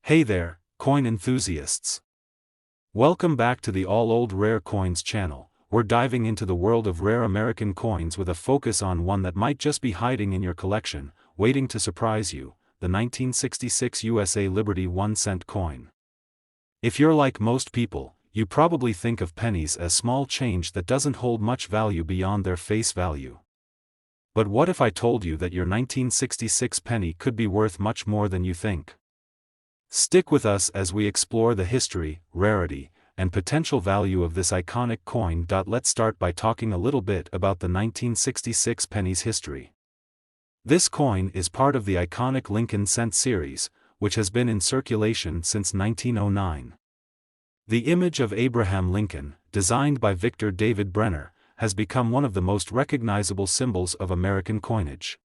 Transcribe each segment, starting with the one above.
Hey there, coin enthusiasts. Welcome back to the All Old Rare Coins channel. We're diving into the world of rare American coins with a focus on one that might just be hiding in your collection, waiting to surprise you, the 1966 USA Liberty 1-cent coin. If you're like most people, you probably think of pennies as small change that doesn't hold much value beyond their face value. But what if I told you that your 1966 penny could be worth much more than you think? Stick with us as we explore the history, rarity, and potential value of this iconic coin. Let's start by talking a little bit about the 1966 penny's history. This coin is part of the iconic Lincoln cent series, which has been in circulation since 1909. The image of Abraham Lincoln, designed by Victor David Brenner, has become one of the most recognizable symbols of American coinage.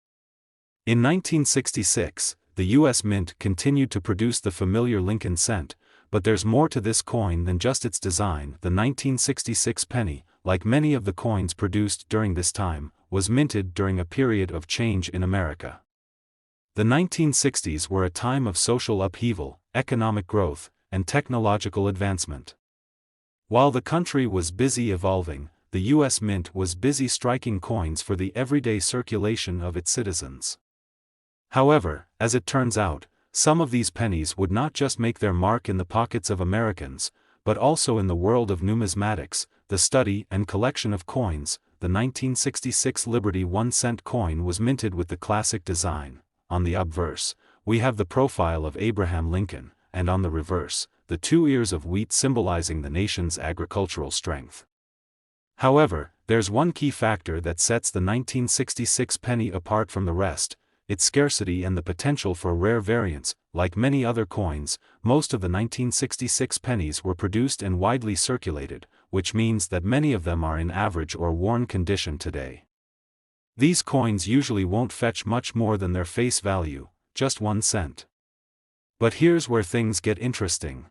In 1966, the U.S. Mint continued to produce the familiar Lincoln cent, but there's more to this coin than just its design. The 1966 penny, like many of the coins produced during this time, was minted during a period of change in America. The 1960s were a time of social upheaval, economic growth, and technological advancement. While the country was busy evolving, the U.S. Mint was busy striking coins for the everyday circulation of its citizens. However, as it turns out, some of these pennies would not just make their mark in the pockets of Americans, but also in the world of numismatics, the study and collection of coins. The 1966 Liberty 1-cent coin was minted with the classic design. On the obverse, we have the profile of Abraham Lincoln, and on the reverse, the 2 ears of wheat symbolizing the nation's agricultural strength. However, there's one key factor that sets the 1966 penny apart from the rest: its scarcity and the potential for rare variants. Like many other coins, most of the 1966 pennies were produced and widely circulated, which means that many of them are in average or worn condition today. These coins usually won't fetch much more than their face value, just 1 cent. But here's where things get interesting.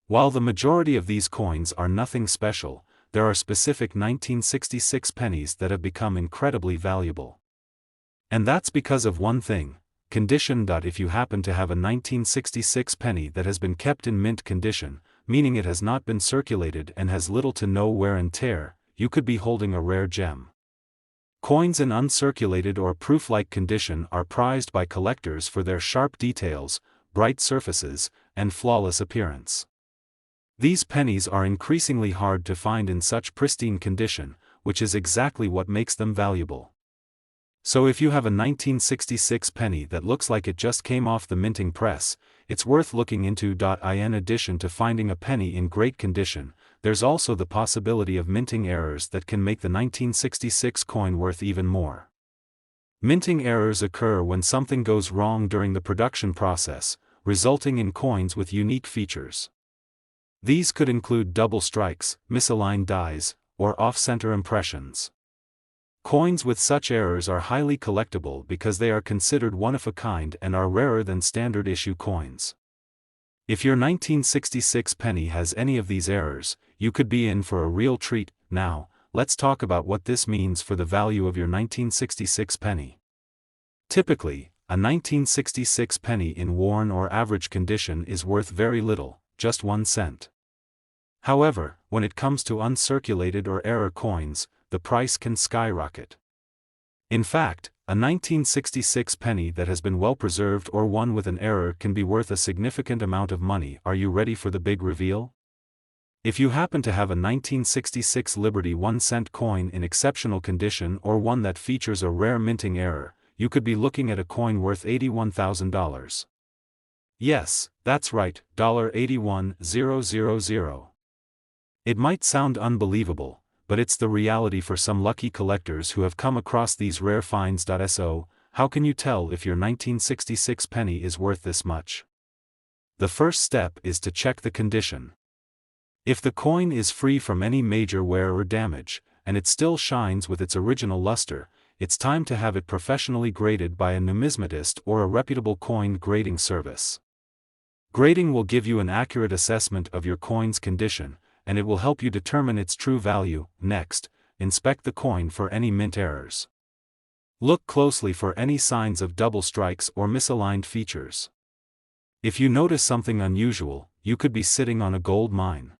While the majority of these coins are nothing special, there are specific 1966 pennies that have become incredibly valuable. And that's because of one thing: condition. If you happen to have a 1966 penny that has been kept in mint condition, meaning it has not been circulated and has little to no wear and tear, you could be holding a rare gem. Coins in uncirculated or proof-like condition are prized by collectors for their sharp details, bright surfaces, and flawless appearance. These pennies are increasingly hard to find in such pristine condition, which is exactly what makes them valuable. So if you have a 1966 penny that looks like it just came off the minting press, it's worth looking into. In addition to finding a penny in great condition, there's also the possibility of minting errors that can make the 1966 coin worth even more. Minting errors occur when something goes wrong during the production process, resulting in coins with unique features. These could include double strikes, misaligned dies, or off-center impressions. Coins with such errors are highly collectible because they are considered one-of-a-kind and are rarer than standard-issue coins. If your 1966 penny has any of these errors, you could be in for a real treat. Now, let's talk about what this means for the value of your 1966 penny. Typically, a 1966 penny in worn or average condition is worth very little, just 1 cent. However, when it comes to uncirculated or error coins, the price can skyrocket. In fact, a 1966 penny that has been well preserved or one with an error can be worth a significant amount of money. Are you ready for the big reveal? If you happen to have a 1966 Liberty 1-cent coin in exceptional condition or one that features a rare minting error, you could be looking at a coin worth $81,000. Yes, that's right, $81,000. It might sound unbelievable, but it's the reality for some lucky collectors who have come across these rare finds. So, how can you tell if your 1966 penny is worth this much? The first step is to check the condition. If the coin is free from any major wear or damage, and it still shines with its original luster, it's time to have it professionally graded by a numismatist or a reputable coin grading service. Grading will give you an accurate assessment of your coin's condition, and it will help you determine its true value. Next, inspect the coin for any mint errors. Look closely for any signs of double strikes or misaligned features. If you notice something unusual, you could be sitting on a gold mine.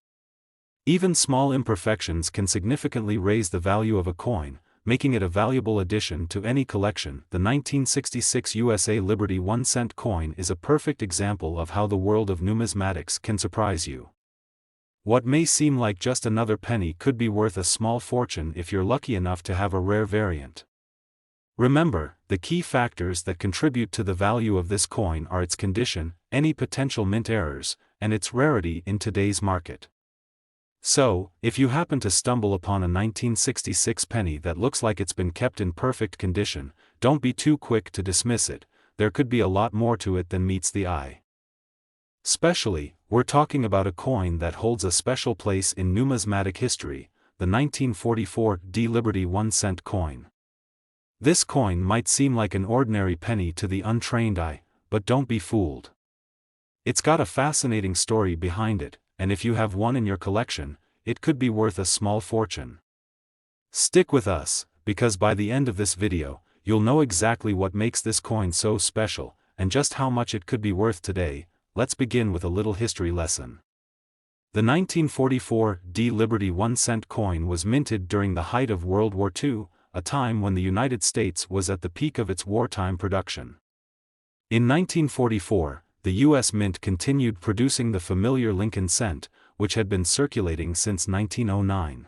Even small imperfections can significantly raise the value of a coin, making it a valuable addition to any collection. The 1966 USA Liberty 1-cent coin is a perfect example of how the world of numismatics can surprise you. What may seem like just another penny could be worth a small fortune if you're lucky enough to have a rare variant. Remember, the key factors that contribute to the value of this coin are its condition, any potential mint errors, and its rarity in today's market. So, if you happen to stumble upon a 1966 penny that looks like it's been kept in perfect condition, don't be too quick to dismiss it. There could be a lot more to it than meets the eye. Especially, we're talking about a coin that holds a special place in numismatic history, the 1944 Liberty 1-cent coin. This coin might seem like an ordinary penny to the untrained eye, but don't be fooled. It's got a fascinating story behind it, and if you have one in your collection, it could be worth a small fortune. Stick with us, because by the end of this video, you'll know exactly what makes this coin so special, and just how much it could be worth today. Let's begin with a little history lesson. The 1944 Liberty 1-cent coin was minted during the height of World War II, a time when the United States was at the peak of its wartime production. In 1944, the U.S. Mint continued producing the familiar Lincoln cent, which had been circulating since 1909.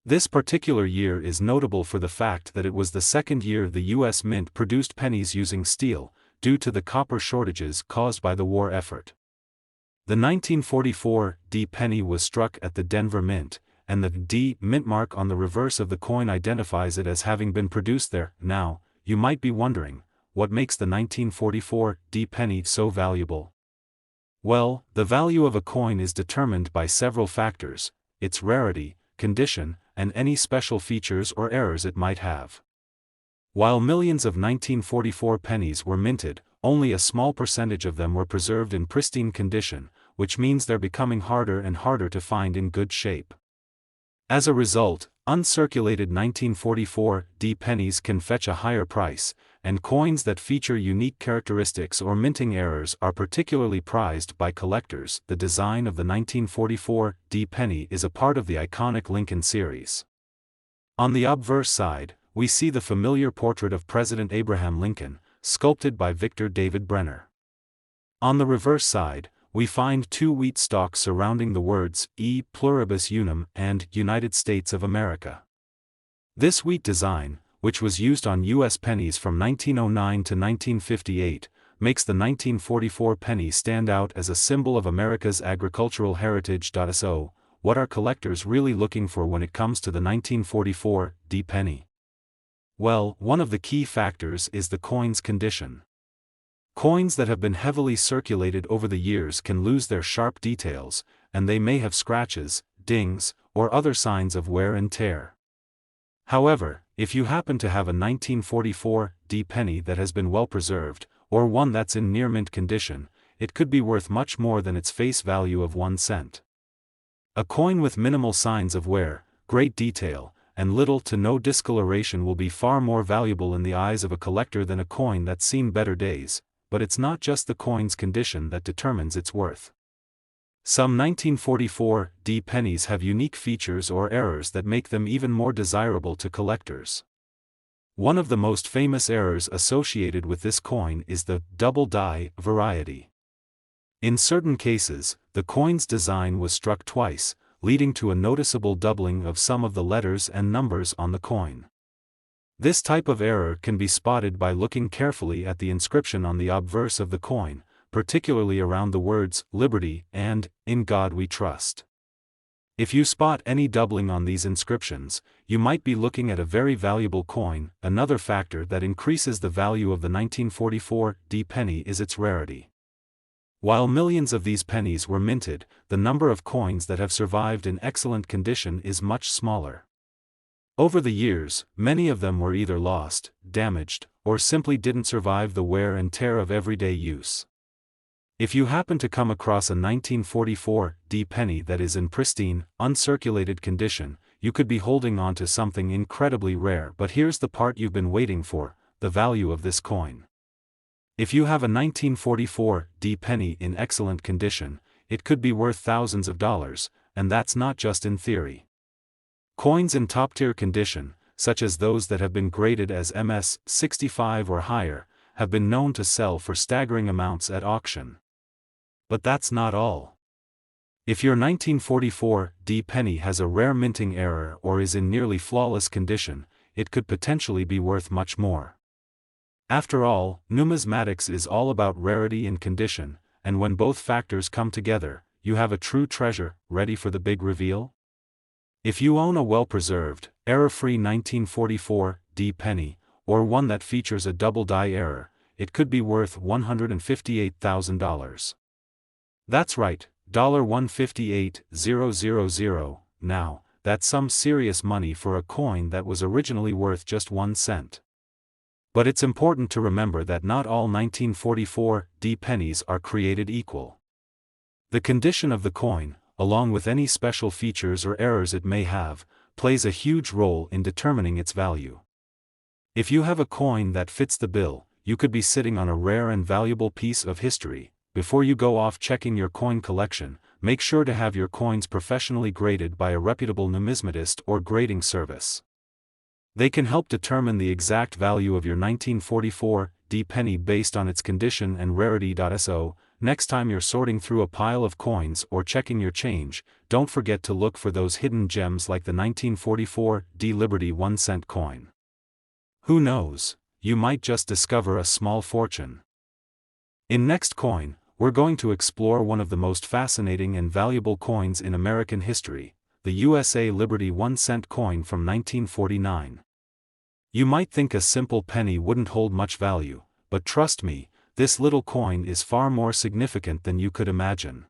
This particular year is notable for the fact that it was the second year the U.S. Mint produced pennies using steel, due to the copper shortages caused by the war effort. The 1944 D penny was struck at the Denver Mint, and the D mint mark on the reverse of the coin identifies it as having been produced there. Now, you might be wondering, what makes the 1944 D penny so valuable? Well, the value of a coin is determined by several factors: its rarity, condition, and any special features or errors it might have. While millions of 1944 pennies were minted, only a small percentage of them were preserved in pristine condition, which means they're becoming harder and harder to find in good shape. As a result, uncirculated 1944 D pennies can fetch a higher price, and coins that feature unique characteristics or minting errors are particularly prized by collectors. The design of the 1944 D penny is a part of the iconic Lincoln series. On the obverse side, we see the familiar portrait of President Abraham Lincoln, sculpted by Victor David Brenner. On the reverse side, we find two wheat stalks surrounding the words E pluribus unum and United States of America. This wheat design, which was used on U.S. pennies from 1909 to 1958, makes the 1944 penny stand out as a symbol of America's agricultural heritage. So, what are collectors really looking for when it comes to the 1944 D penny? Well, one of the key factors is the coin's condition. Coins that have been heavily circulated over the years can lose their sharp details, and they may have scratches, dings, or other signs of wear and tear. However, if you happen to have a 1944 D penny that has been well preserved, or one that's in near mint condition, it could be worth much more than its face value of 1 cent. A coin with minimal signs of wear, great detail, and little to no discoloration will be far more valuable in the eyes of a collector than a coin that's seen better days. But it's not just the coin's condition that determines its worth. Some 1944 D pennies have unique features or errors that make them even more desirable to collectors. One of the most famous errors associated with this coin is the double die variety. In certain cases, the coin's design was struck twice, leading to a noticeable doubling of some of the letters and numbers on the coin. This type of error can be spotted by looking carefully at the inscription on the obverse of the coin, particularly around the words Liberty and In God We Trust. If you spot any doubling on these inscriptions, you might be looking at a very valuable coin. Another factor that increases the value of the 1944 D penny is its rarity. While millions of these pennies were minted, the number of coins that have survived in excellent condition is much smaller. Over the years, many of them were either lost, damaged, or simply didn't survive the wear and tear of everyday use. If you happen to come across a 1944 D penny that is in pristine, uncirculated condition, you could be holding on to something incredibly rare. But here's the part you've been waiting for: the value of this coin. If you have a 1944 D penny in excellent condition, it could be worth thousands of dollars, and that's not just in theory. Coins in top-tier condition, such as those that have been graded as MS 65 or higher, have been known to sell for staggering amounts at auction. But that's not all. If your 1944 D penny has a rare minting error or is in nearly flawless condition, it could potentially be worth much more. After all, numismatics is all about rarity and condition, and when both factors come together, you have a true treasure, ready for the big reveal? If you own a well-preserved, error-free 1944 D penny, or one that features a double die error, it could be worth $158,000. That's right, $158,000. Now, that's some serious money for a coin that was originally worth just 1 cent. But it's important to remember that not all 1944 D pennies are created equal. The condition of the coin, along with any special features or errors it may have, plays a huge role in determining its value. If you have a coin that fits the bill, you could be sitting on a rare and valuable piece of history. Before you go off checking your coin collection, make sure to have your coins professionally graded by a reputable numismatist or grading service. They can help determine the exact value of your 1944 D penny based on its condition and rarity. So, next time you're sorting through a pile of coins or checking your change, don't forget to look for those hidden gems like the 1944 D Liberty 1 cent coin. Who knows, you might just discover a small fortune. In Next Coin, we're going to explore one of the most fascinating and valuable coins in American history, the USA Liberty 1 cent coin from 1949. You might think a simple penny wouldn't hold much value, but trust me, this little coin is far more significant than you could imagine.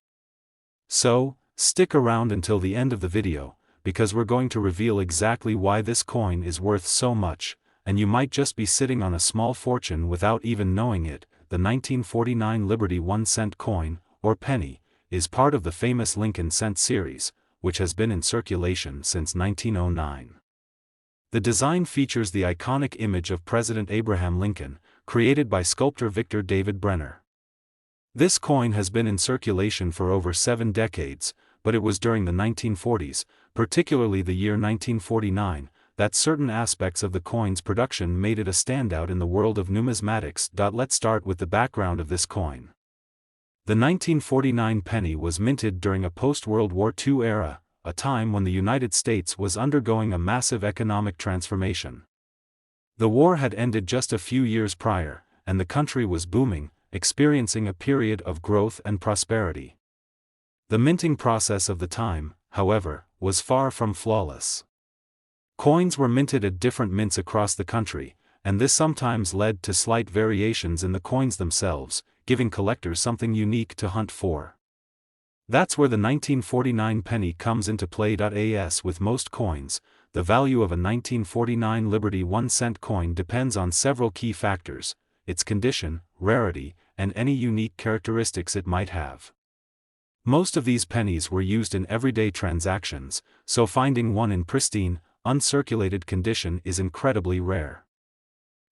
So, stick around until the end of the video, because we're going to reveal exactly why this coin is worth so much, and you might just be sitting on a small fortune without even knowing it. The 1949 Liberty 1 cent coin, or penny, is part of the famous Lincoln cent series, which has been in circulation since 1909. The design features the iconic image of President Abraham Lincoln, created by sculptor Victor David Brenner. This coin has been in circulation for over 7 decades, but it was during the 1940s, particularly the year 1949, that certain aspects of the coin's production made it a standout in the world of numismatics. Let's start with the background of this coin. The 1949 penny was minted during a post-World War II era, a time when the United States was undergoing a massive economic transformation. The war had ended just a few years prior, and the country was booming, experiencing a period of growth and prosperity. The minting process of the time, however, was far from flawless. Coins were minted at different mints across the country, and this sometimes led to slight variations in the coins themselves, giving collectors something unique to hunt for. That's where the 1949 penny comes into play. As with most coins, the value of a 1949 Liberty 1 cent coin depends on several key factors: its condition, rarity, and any unique characteristics it might have. Most of these pennies were used in everyday transactions, so finding one in pristine, uncirculated condition is incredibly rare.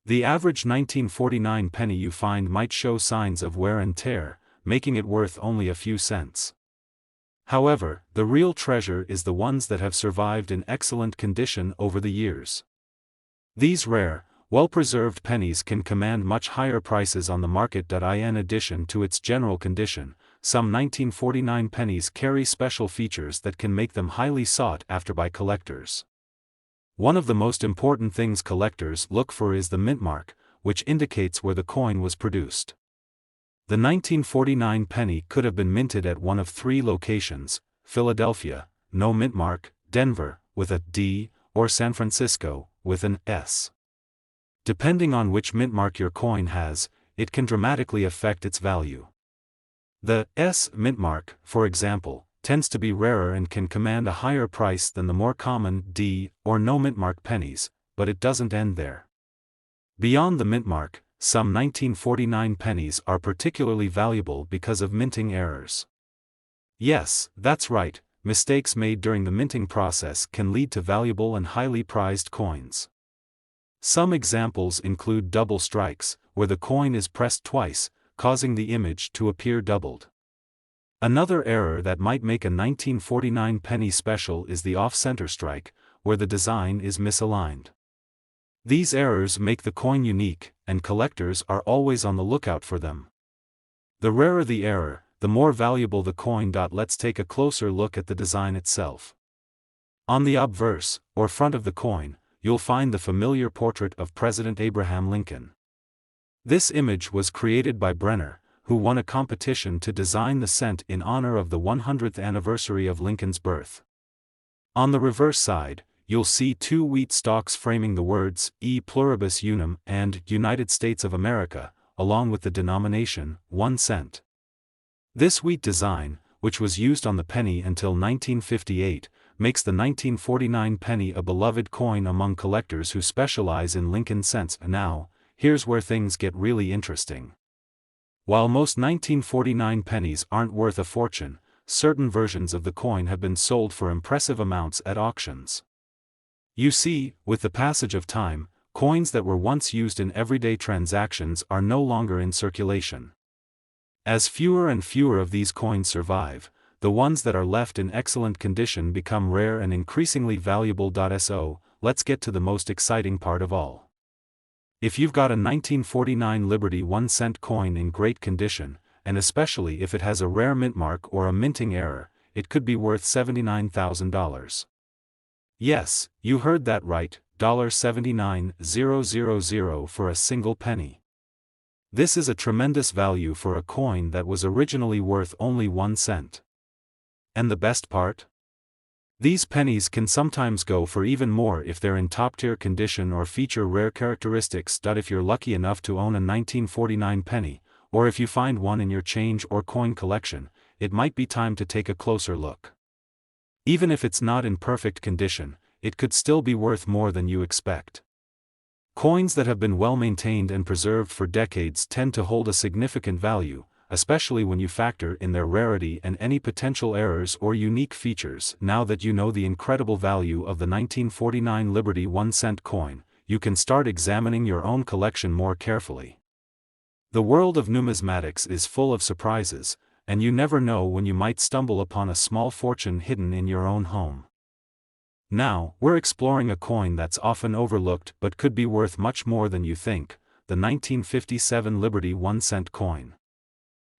The average 1949 penny you find might show signs of wear and tear, making it worth only a few cents. However, the real treasure is the ones that have survived in excellent condition over the years. These rare, well-preserved pennies can command much higher prices on the market. In addition to its general condition, some 1949 pennies carry special features that can make them highly sought after by collectors. One of the most important things collectors look for is the mint mark, which indicates where the coin was produced. The 1949 penny could have been minted at one of 3 locations: Philadelphia, no mint mark; Denver, with a D; or San Francisco, with an S. Depending on which mint mark your coin has, it can dramatically affect its value. The S mint mark, for example, tends to be rarer and can command a higher price than the more common D or no mint mark pennies, but it doesn't end there. Beyond the mint mark, some 1949 pennies are particularly valuable because of minting errors. Yes, that's right, mistakes made during the minting process can lead to valuable and highly prized coins. Some examples include double strikes, where the coin is pressed twice, causing the image to appear doubled. Another error that might make a 1949 penny special is the off-center strike, where the design is misaligned. These errors make the coin unique, and collectors are always on the lookout for them. The rarer the error, the more valuable the coin. Let's take a closer look at the design itself. On the obverse, or front of the coin, you'll find the familiar portrait of President Abraham Lincoln. This image was created by Brenner, who won a competition to design the cent in honor of the 100th anniversary of Lincoln's birth. On the reverse side, you'll see two wheat stalks framing the words E pluribus unum and United States of America, along with the denomination 1 cent. This wheat design, which was used on the penny until 1958, makes the 1949 penny a beloved coin among collectors who specialize in Lincoln cents. Now, here's where things get really interesting. While most 1949 pennies aren't worth a fortune, certain versions of the coin have been sold for impressive amounts at auctions. You see, with the passage of time, coins that were once used in everyday transactions are no longer in circulation. As fewer and fewer of these coins survive, the ones that are left in excellent condition become rare and increasingly valuable. So, let's get to the most exciting part of all. If you've got a 1949 Liberty 1 cent coin in great condition, and especially if it has a rare mint mark or a minting error, it could be worth $79,000. Yes, you heard that right, $79,000 for a single penny. This is a tremendous value for a coin that was originally worth only 1 cent. And the best part? These pennies can sometimes go for even more if they're in top-tier condition or feature rare characteristics. If you're lucky enough to own a 1949 penny, or if you find one in your change or coin collection, it might be time to take a closer look. Even if it's not in perfect condition, it could still be worth more than you expect. Coins that have been well maintained and preserved for decades tend to hold a significant value, especially when you factor in their rarity and any potential errors or unique features. Now that you know the incredible value of the 1949 Liberty 1 cent coin, you can start examining your own collection more carefully. The world of numismatics is full of surprises, and you never know when you might stumble upon a small fortune hidden in your own home. Now, we're exploring a coin that's often overlooked but could be worth much more than you think, the 1957 Liberty 1 cent coin.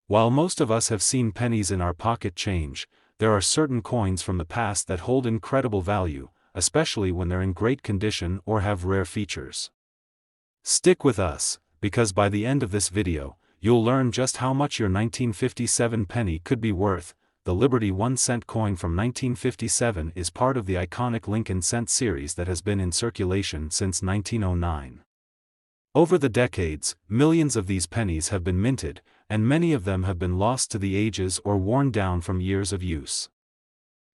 While most of us have seen pennies in our pocket change, there are certain coins from the past that hold incredible value, especially when they're in great condition or have rare features. Stick with us, because by the end of this video, you'll learn just how much your 1957 penny could be worth. The Liberty 1 cent coin from 1957 is part of the iconic Lincoln cent series that has been in circulation since 1909. Over the decades, millions of these pennies have been minted, and many of them have been lost to the ages or worn down from years of use.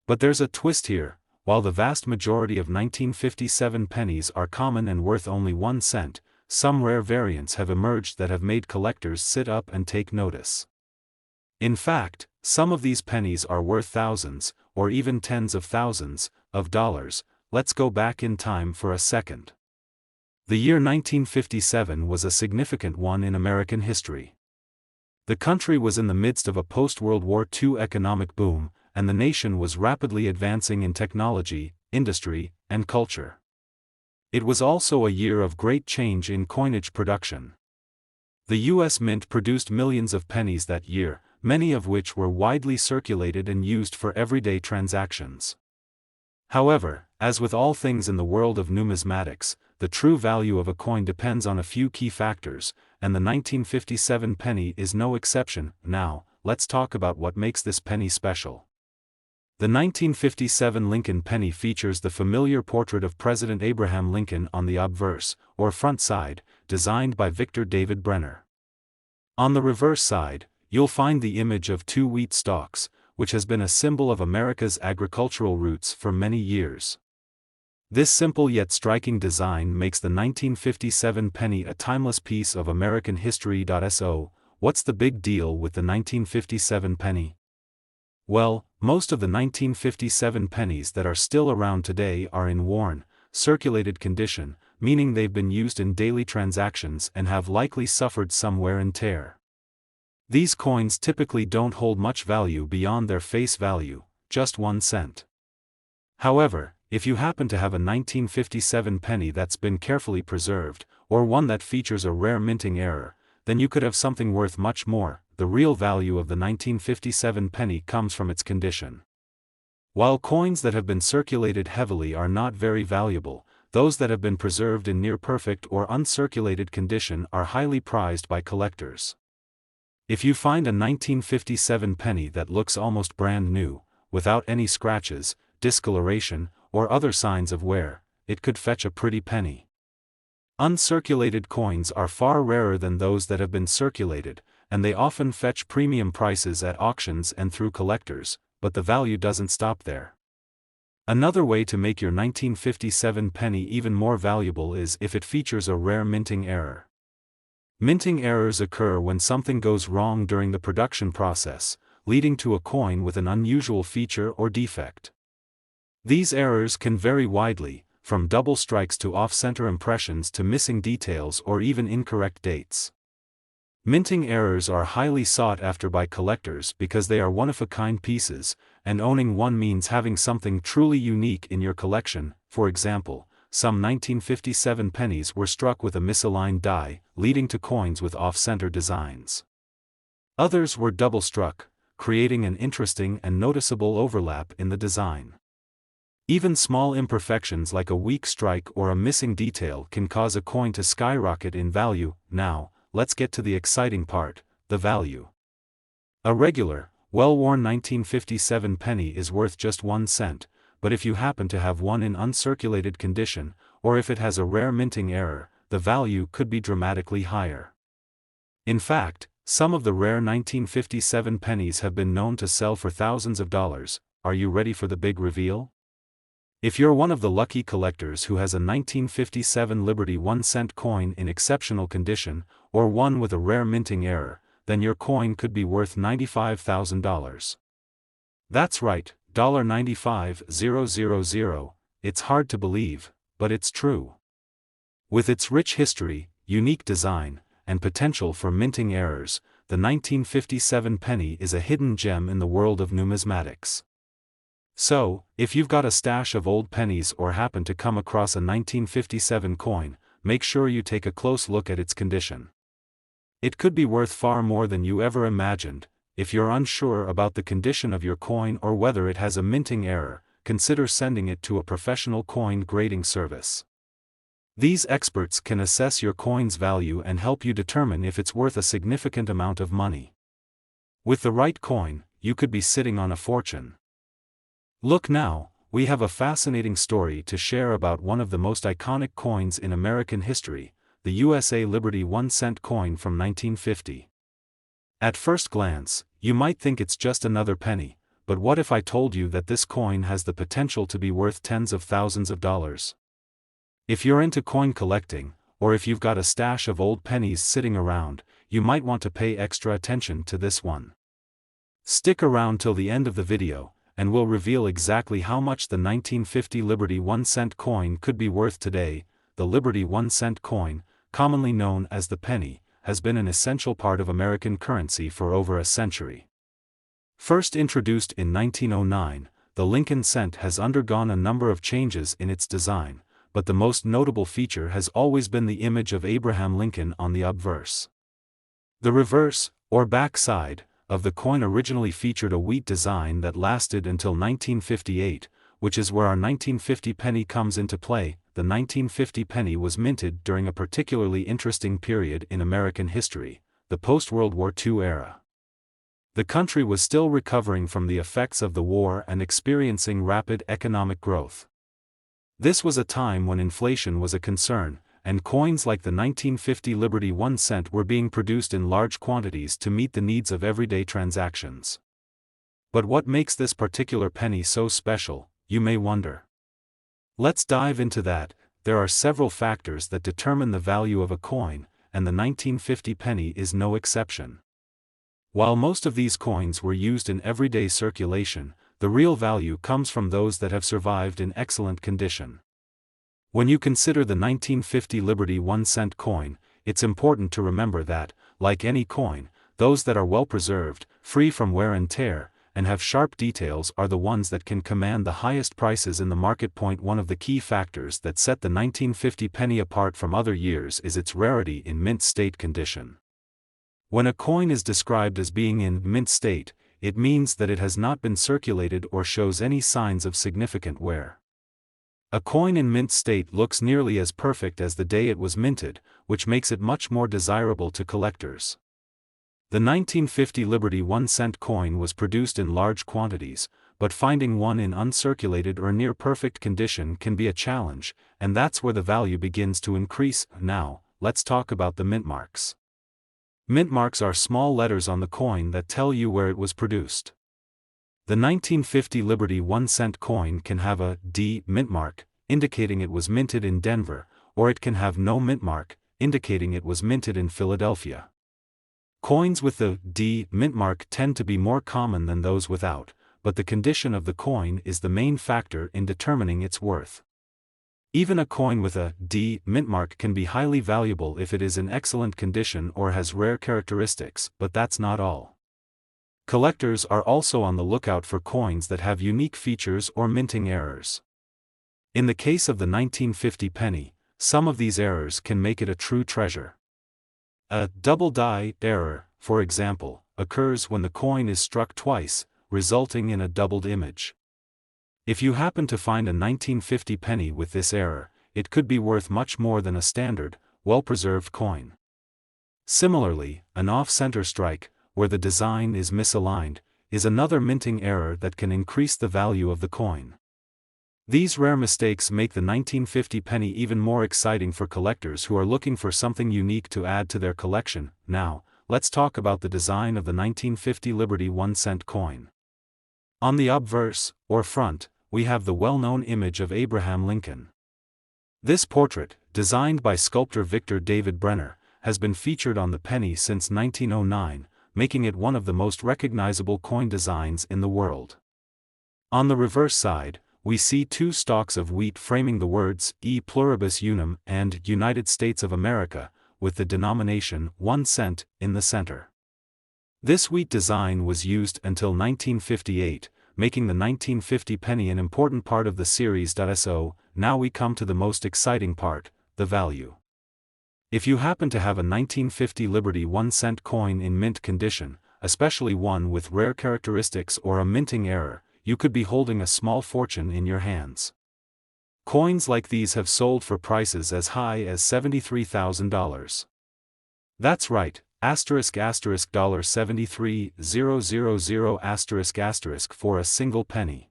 But there's a twist here. While the vast majority of 1957 pennies are common and worth only 1 cent, some rare variants have emerged that have made collectors sit up and take notice. In fact, some of these pennies are worth thousands, or even tens of thousands, of dollars. Let's go back in time for a second. The year 1957 was a significant one in American history. The country was in the midst of a post-World War II economic boom, and the nation was rapidly advancing in technology, industry, and culture. It was also a year of great change in coinage production. The U.S. Mint produced millions of pennies that year, many of which were widely circulated and used for everyday transactions. However, as with all things in the world of numismatics, the true value of a coin depends on a few key factors, and the 1957 penny is no exception. Now, let's talk about what makes this penny special. The 1957 Lincoln penny features the familiar portrait of President Abraham Lincoln on the obverse, or front side, designed by Victor David Brenner. On the reverse side, you'll find the image of two wheat stalks, which has been a symbol of America's agricultural roots for many years. This simple yet striking design makes the 1957 penny a timeless piece of American history. So, what's the big deal with the 1957 penny? Well, most of the 1957 pennies that are still around today are in worn, circulated condition, meaning they've been used in daily transactions and have likely suffered some wear and tear. These coins typically don't hold much value beyond their face value, just 1 cent. However, if you happen to have a 1957 penny that's been carefully preserved, or one that features a rare minting error, then you could have something worth much more. The real value of the 1957 penny comes from its condition. While coins that have been circulated heavily are not very valuable, those that have been preserved in near-perfect or uncirculated condition are highly prized by collectors. If you find a 1957 penny that looks almost brand new, without any scratches, discoloration, or other signs of wear, it could fetch a pretty penny. Uncirculated coins are far rarer than those that have been circulated, and they often fetch premium prices at auctions and through collectors, but the value doesn't stop there. Another way to make your 1957 penny even more valuable is if it features a rare minting error. Minting errors occur when something goes wrong during the production process, leading to a coin with an unusual feature or defect. These errors can vary widely, from double strikes to off-center impressions to missing details or even incorrect dates. Minting errors are highly sought after by collectors because they are one-of-a-kind pieces, and owning one means having something truly unique in your collection. For example, some 1957 pennies were struck with a misaligned die, leading to coins with off-center designs. Others were double-struck, creating an interesting and noticeable overlap in the design. Even small imperfections like a weak strike or a missing detail can cause a coin to skyrocket in value. Now, let's get to the exciting part, the value. A regular, well-worn 1957 penny is worth just 1 cent, but if you happen to have one in uncirculated condition, or if it has a rare minting error, the value could be dramatically higher. In fact, some of the rare 1957 pennies have been known to sell for thousands of dollars. Are you ready for the big reveal? If you're one of the lucky collectors who has a 1957 Liberty 1-cent coin in exceptional condition, or one with a rare minting error, then your coin could be worth $95,000. That's right, $95,000. It's hard to believe, but it's true. With its rich history, unique design, and potential for minting errors, the 1957 penny is a hidden gem in the world of numismatics. So, if you've got a stash of old pennies or happen to come across a 1957 coin, make sure you take a close look at its condition. It could be worth far more than you ever imagined. If you're unsure about the condition of your coin or whether it has a minting error, consider sending it to a professional coin grading service. These experts can assess your coin's value and help you determine if it's worth a significant amount of money. With the right coin, you could be sitting on a fortune. Look now, we have a fascinating story to share about one of the most iconic coins in American history, the USA Liberty 1-cent coin from 1950. At first glance, you might think it's just another penny, but what if I told you that this coin has the potential to be worth tens of thousands of dollars? If you're into coin collecting, or if you've got a stash of old pennies sitting around, you might want to pay extra attention to this one. Stick around till the end of the video, and we'll reveal exactly how much the 1950 Liberty 1-cent coin could be worth today. The Liberty 1-cent coin, commonly known as the penny, has been an essential part of American currency for over a century. First introduced in 1909, the Lincoln cent has undergone a number of changes in its design, but the most notable feature has always been the image of Abraham Lincoln on the obverse. The reverse, or back side, of the coin originally featured a wheat design that lasted until 1958, which is where our 1950 penny comes into play. The 1950 penny was minted during a particularly interesting period in American history, the post-World War II era. The country was still recovering from the effects of the war and experiencing rapid economic growth. This was a time when inflation was a concern, and coins like the 1950 Liberty 1-cent were being produced in large quantities to meet the needs of everyday transactions. But what makes this particular penny so special, you may wonder? Let's dive into that. There are several factors that determine the value of a coin, and the 1950 penny is no exception. While most of these coins were used in everyday circulation, the real value comes from those that have survived in excellent condition. When you consider the 1950 Liberty 1-cent coin, it's important to remember that, like any coin, those that are well preserved, free from wear and tear, and have sharp details are the ones that can command the highest prices in the market. One of the key factors that set the 1950 penny apart from other years is its rarity in mint state condition. When a coin is described as being in mint state, it means that it has not been circulated or shows any signs of significant wear. A coin in mint state looks nearly as perfect as the day it was minted, which makes it much more desirable to collectors. The 1950 Liberty 1-cent coin was produced in large quantities, but finding one in uncirculated or near perfect condition can be a challenge, and that's where the value begins to increase. Now, let's talk about the mint marks. Mint marks are small letters on the coin that tell you where it was produced. The 1950 Liberty 1-cent coin can have a D mint mark, indicating it was minted in Denver, or it can have no mint mark, indicating it was minted in Philadelphia. Coins with the D mint mark tend to be more common than those without, but the condition of the coin is the main factor in determining its worth. Even a coin with a D mint mark can be highly valuable if it is in excellent condition or has rare characteristics, but that's not all. Collectors are also on the lookout for coins that have unique features or minting errors. In the case of the 1950 penny, some of these errors can make it a true treasure. A double die error, for example, occurs when the coin is struck twice, resulting in a doubled image. If you happen to find a 1950 penny with this error, it could be worth much more than a standard, well-preserved coin. Similarly, an off-center strike, where the design is misaligned, is another minting error that can increase the value of the coin. These rare mistakes make the 1950 penny even more exciting for collectors who are looking for something unique to add to their collection. Now, let's talk about the design of the 1950 Liberty 1-cent coin. On the obverse, or front, we have the well-known image of Abraham Lincoln. This portrait, designed by sculptor Victor David Brenner, has been featured on the penny since 1909, making it one of the most recognizable coin designs in the world. On the reverse side, we see two stalks of wheat framing the words E pluribus unum and United States of America, with the denomination 1 cent in the center. This wheat design was used until 1958, making the 1950 penny an important part of the series. So, now we come to the most exciting part, the value. If you happen to have a 1950 Liberty 1-cent coin in mint condition, especially one with rare characteristics or a minting error, you could be holding a small fortune in your hands. Coins like these have sold for prices as high as $73,000. That's right, $$73000 for a single penny.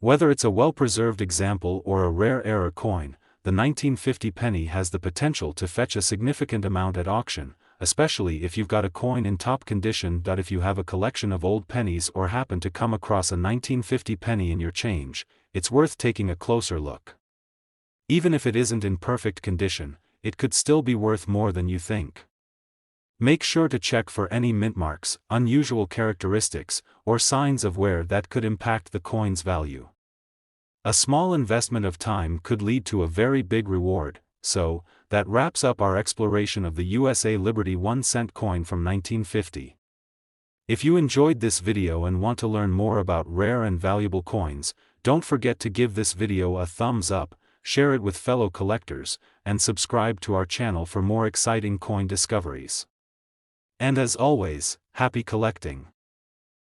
Whether it's a well-preserved example or a rare error coin, the 1950 penny has the potential to fetch a significant amount at auction, especially if you've got a coin in top condition. If you have a collection of old pennies or happen to come across a 1950 penny in your change, it's worth taking a closer look. Even if it isn't in perfect condition, it could still be worth more than you think. Make sure to check for any mint marks, unusual characteristics, or signs of wear that could impact the coin's value. A small investment of time could lead to a very big reward. So, that wraps up our exploration of the USA Liberty 1-cent coin from 1950. If you enjoyed this video and want to learn more about rare and valuable coins, don't forget to give this video a thumbs up, share it with fellow collectors, and subscribe to our channel for more exciting coin discoveries. And as always, happy collecting!